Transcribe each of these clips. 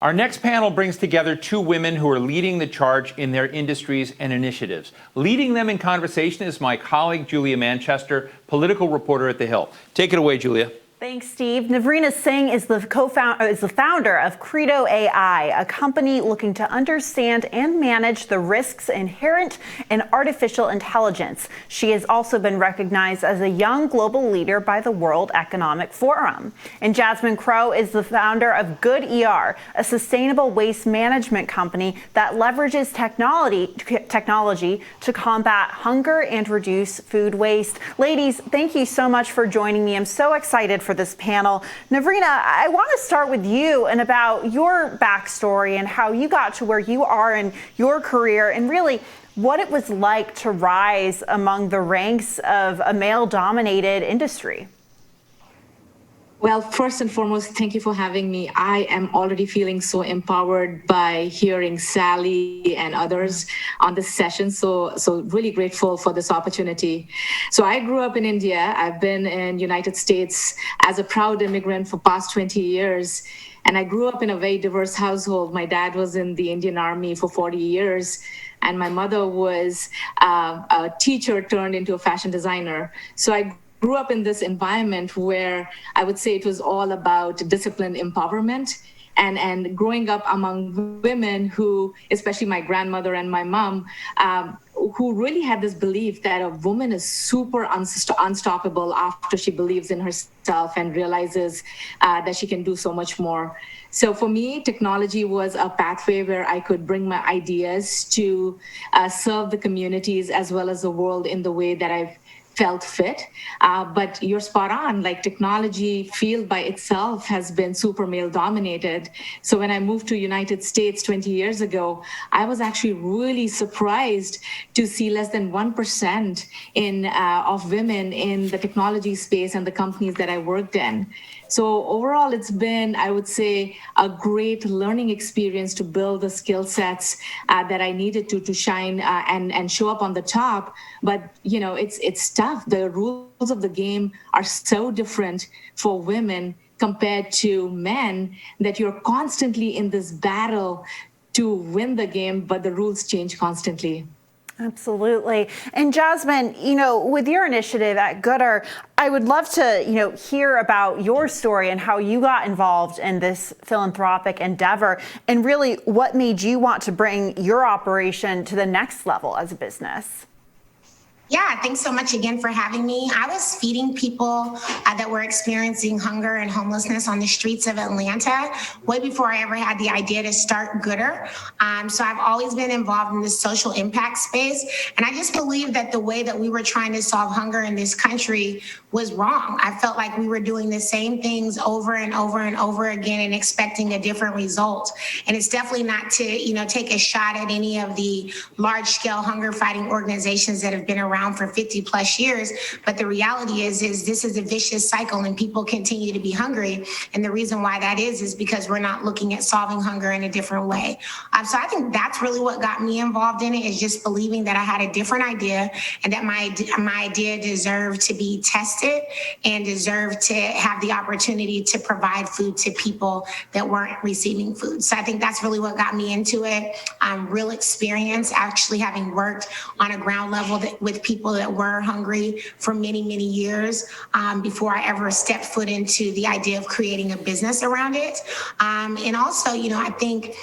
Our next panel brings together two women who are leading the charge in their industries and initiatives. Leading them in conversation is my colleague, Julia Manchester, political reporter at The Hill. Take it away, Julia. Thanks, Steve. Navrina Singh is the founder of CredoAI, a company looking to understand and manage the risks inherent in artificial intelligence. She has also been recognized as a young global leader by the World Economic Forum. And Jasmine Crowe is the founder of GoodR, a sustainable waste management company that leverages technology to combat hunger and reduce food waste. Ladies, thank you so much for joining me. I'm so excited for this panel. Navrina, I want to start with you and about your backstory and how you got to where you are in your career and really what it was like to rise among the ranks of a male-dominated industry. Well, first and foremost, thank you for having me. I am already feeling so empowered by hearing Sally and others on this session. So really grateful for this opportunity. So I grew up in India. I've been in United States as a proud immigrant for past 20 years. And I grew up in a very diverse household. My dad was in the Indian Army for 40 years. And my mother was a teacher turned into a fashion designer. So I grew up in this environment where I would say it was all about discipline empowerment and growing up among women who, especially my grandmother and my mom, who really had this belief that a woman is super unstoppable after she believes in herself and realizes that she can do so much more. So for me, technology was a pathway where I could bring my ideas to serve the communities as well as the world in the way that I've felt fit. But you're spot on, like technology field by itself has been super male dominated. So when I moved to United States 20 years ago, I was actually really surprised to see less than 1% of women in the technology space and the companies that I worked in. So overall, it's been, I would say, a great learning experience to build the skill sets that I needed to shine and show up on the top. But, you know, it's tough. The rules of the game are so different for women compared to men that you're constantly in this battle to win the game, but the rules change constantly. Absolutely. And Jasmine, you know, with your initiative at GoodR, I would love to, hear about your story and how you got involved in this philanthropic endeavor and really what made you want to bring your operation to the next level as a business. Yeah, thanks so much again for having me. I was feeding people that were experiencing hunger and homelessness on the streets of Atlanta way before I ever had the idea to start GoodR. So I've always been involved in the social impact space. And I just believe that the way that we were trying to solve hunger in this country was wrong. I felt like we were doing the same things over and over and over again and expecting a different result. And it's definitely not to, take a shot at any of the large scale hunger fighting organizations that have been around for 50 plus years. But the reality is this is a vicious cycle and people continue to be hungry. And the reason why that is because we're not looking at solving hunger in a different way. So I think that's really what got me involved in it, is just believing that I had a different idea and that my idea deserved to be tested and deserved to have the opportunity to provide food to people that weren't receiving food. So I think that's really what got me into it. Real experience, actually having worked on a ground level with people that were hungry for many, many years before I ever stepped foot into the idea of creating a business around it. And also, I think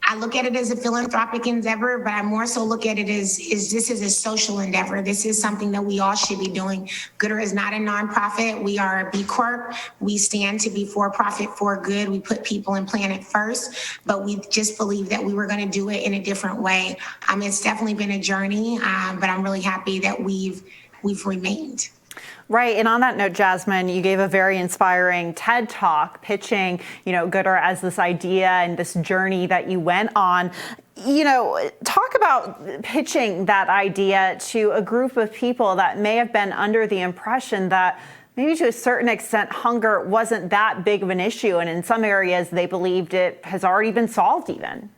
I look at it as a philanthropic endeavor, but I more so look at it as this is a social endeavor. This is something that we all should be doing. GoodR is not a nonprofit. We are a B Corp. We stand to be for profit for good. We put people and planet first, but we just believe that we were going to do it in a different way. It's definitely been a journey, but I'm really happy that we've remained. Right. And on that note, Jasmine, you gave a very inspiring TED Talk pitching, GoodR as this idea and this journey that you went on. Talk about pitching that idea to a group of people that may have been under the impression that maybe to a certain extent, hunger wasn't that big of an issue. And in some areas, they believed it has already been solved even.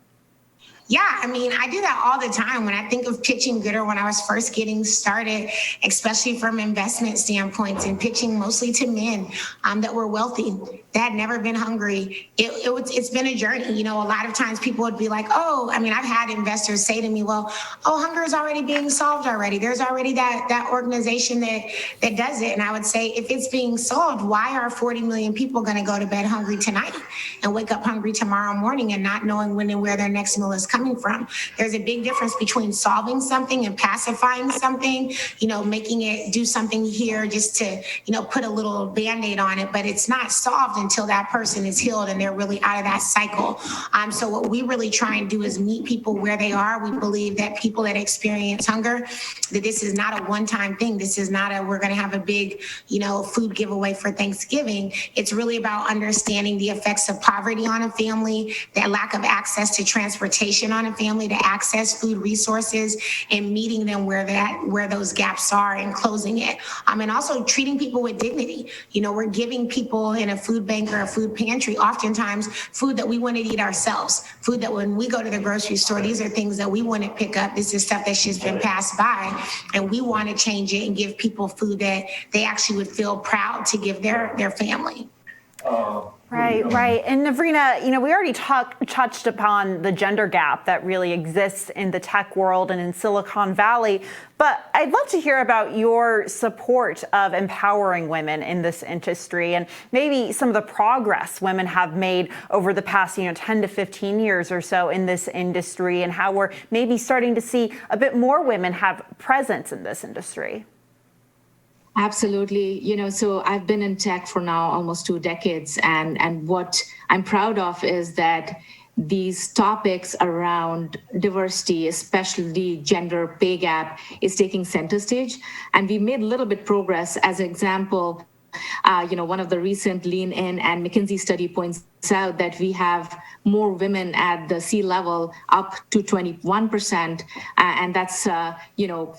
Yeah, I mean, I do that all the time. When I think of pitching GoodR when I was first getting started, especially from investment standpoints and pitching mostly to men that were wealthy, that had never been hungry. It's been a journey. You know, a lot of times people would be like, oh, I mean, I've had investors say to me, well, oh, hunger is already being solved already. There's already that organization that does it. And I would say, if it's being solved, why are 40 million people going to go to bed hungry tonight and wake up hungry tomorrow morning and not knowing when and where their next meal is coming from? There's a big difference between solving something and pacifying something, you know, making it do something here just to, you know, put a little Band-Aid on it, but it's not solved until that person is healed and they're really out of that cycle. So what we really try and do is meet people where they are. We believe that people that experience hunger, that this is not a one-time thing. This is not we're going to have a big, you know, food giveaway for Thanksgiving. It's really about understanding the effects of poverty on a family, that lack of access to transportation on a family, to access food resources, and meeting them where those gaps are and closing it. And also treating people with dignity. You know, we're giving people in a food bank or a food pantry oftentimes food that we wouldn't eat ourselves, food that when we go to the grocery store, these are things that we wouldn't pick up. This is stuff that's just been passed by, and we want to change it and give people food that they actually would feel proud to give their family. Right. And Navrina, you know, we already touched upon the gender gap that really exists in the tech world and in Silicon Valley, but I'd love to hear about your support of empowering women in this industry and maybe some of the progress women have made over the past, 10 to 15 years or so in this industry, and how we're maybe starting to see a bit more women have presence in this industry. Absolutely. So I've been in tech for now almost 2 decades. And what I'm proud of is that these topics around diversity, especially gender pay gap, is taking center stage. And we made a little bit progress. As an example, one of the recent Lean In and McKinsey study points out that we have more women at the C-level, up to 21%. And that's,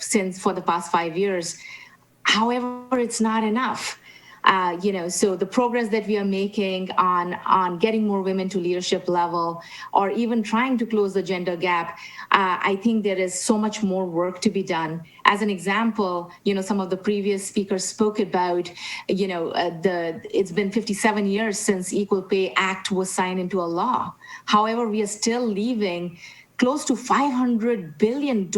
since for the past 5 years. However, it's not enough. So the progress that we are making on getting more women to leadership level, or even trying to close the gender gap, I think there is so much more work to be done. As an example, some of the previous speakers spoke about, it's been 57 years since Equal Pay Act was signed into a law. However, we are still leaving close to $500 billion in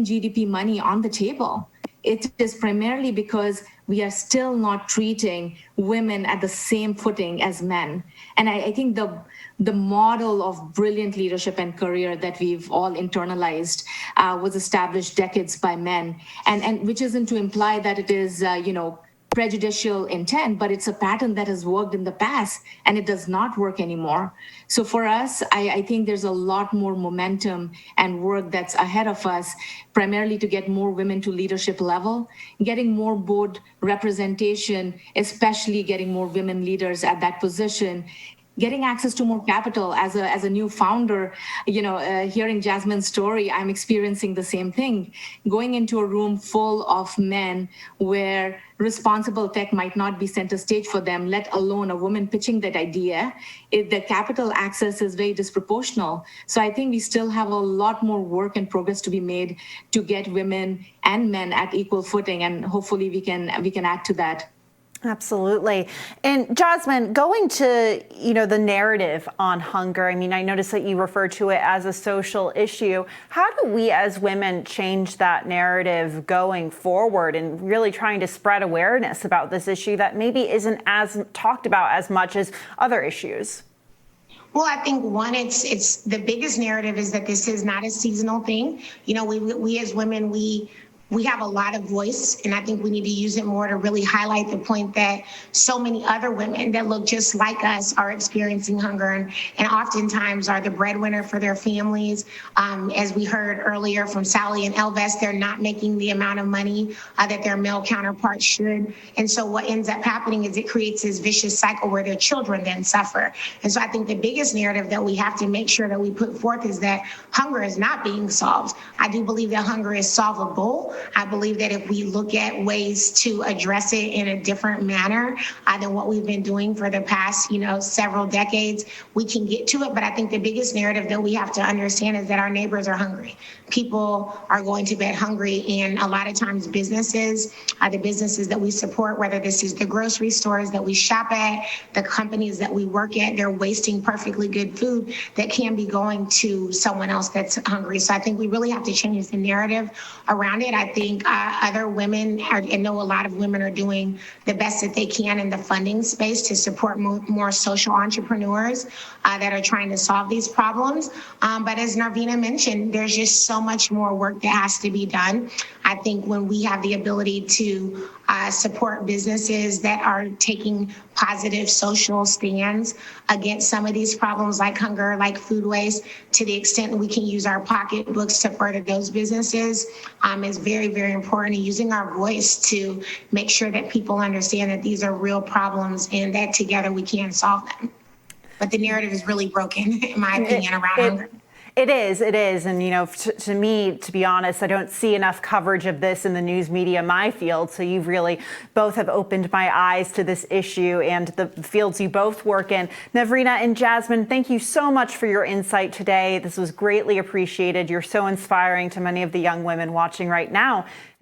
GDP money on the table. It is primarily because we are still not treating women at the same footing as men. And I think the model of brilliant leadership and career that we've all internalized was established decades by men, and which isn't to imply that it is, prejudicial intent, but it's a pattern that has worked in the past and it does not work anymore. So for us, I think there's a lot more momentum and work that's ahead of us, primarily to get more women to leadership level, getting more board representation, especially getting more women leaders at that position, getting access to more capital. As a new founder, hearing Jasmine's story, I'm experiencing the same thing. Going into a room full of men where responsible tech might not be center stage for them, let alone a woman pitching that idea, the capital access is very disproportional. So I think we still have a lot more work and progress to be made to get women and men at equal footing, and hopefully we can add to that. Absolutely. And Jasmine, going to, the narrative on hunger, I mean, I noticed that you refer to it as a social issue. How do we as women change that narrative going forward and really trying to spread awareness about this issue that maybe isn't as talked about as much as other issues? Well, I think one, it's the biggest narrative is that this is not a seasonal thing. We as women, we have a lot of voice, and I think we need to use it more to really highlight the point that so many other women that look just like us are experiencing hunger and oftentimes are the breadwinner for their families. As we heard earlier from Sally and Elvis, they're not making the amount of money that their male counterparts should. And so what ends up happening is it creates this vicious cycle where their children then suffer. And so I think the biggest narrative that we have to make sure that we put forth is that hunger is not being solved. I do believe that hunger is solvable. I believe that if we look at ways to address it in a different manner than what we've been doing for the past, several decades, we can get to it. But I think the biggest narrative that we have to understand is that our neighbors are hungry. People are going to bed hungry, and a lot of times businesses, the businesses that we support, whether this is the grocery stores that we shop at, the companies that we work at, they're wasting perfectly good food that can be going to someone else that's hungry. So I think we really have to change the narrative around it. I think other women, I know a lot of women are doing the best that they can in the funding space to support more social entrepreneurs that are trying to solve these problems. But as Navrina mentioned, there's just so much more work that has to be done. I think when we have the ability to support businesses that are taking positive social stands against some of these problems like hunger, like food waste, to the extent that we can use our pocketbooks to further those businesses is very, very important. And using our voice to make sure that people understand that these are real problems and that together we can solve them. But the narrative is really broken, in my opinion, around hunger. It is. And, to me, to be honest, I don't see enough coverage of this in the news media, my field. So you've really both have opened my eyes to this issue and the fields you both work in. Navrina and Jasmine, thank you so much for your insight today. This was greatly appreciated. You're so inspiring to many of the young women watching right now.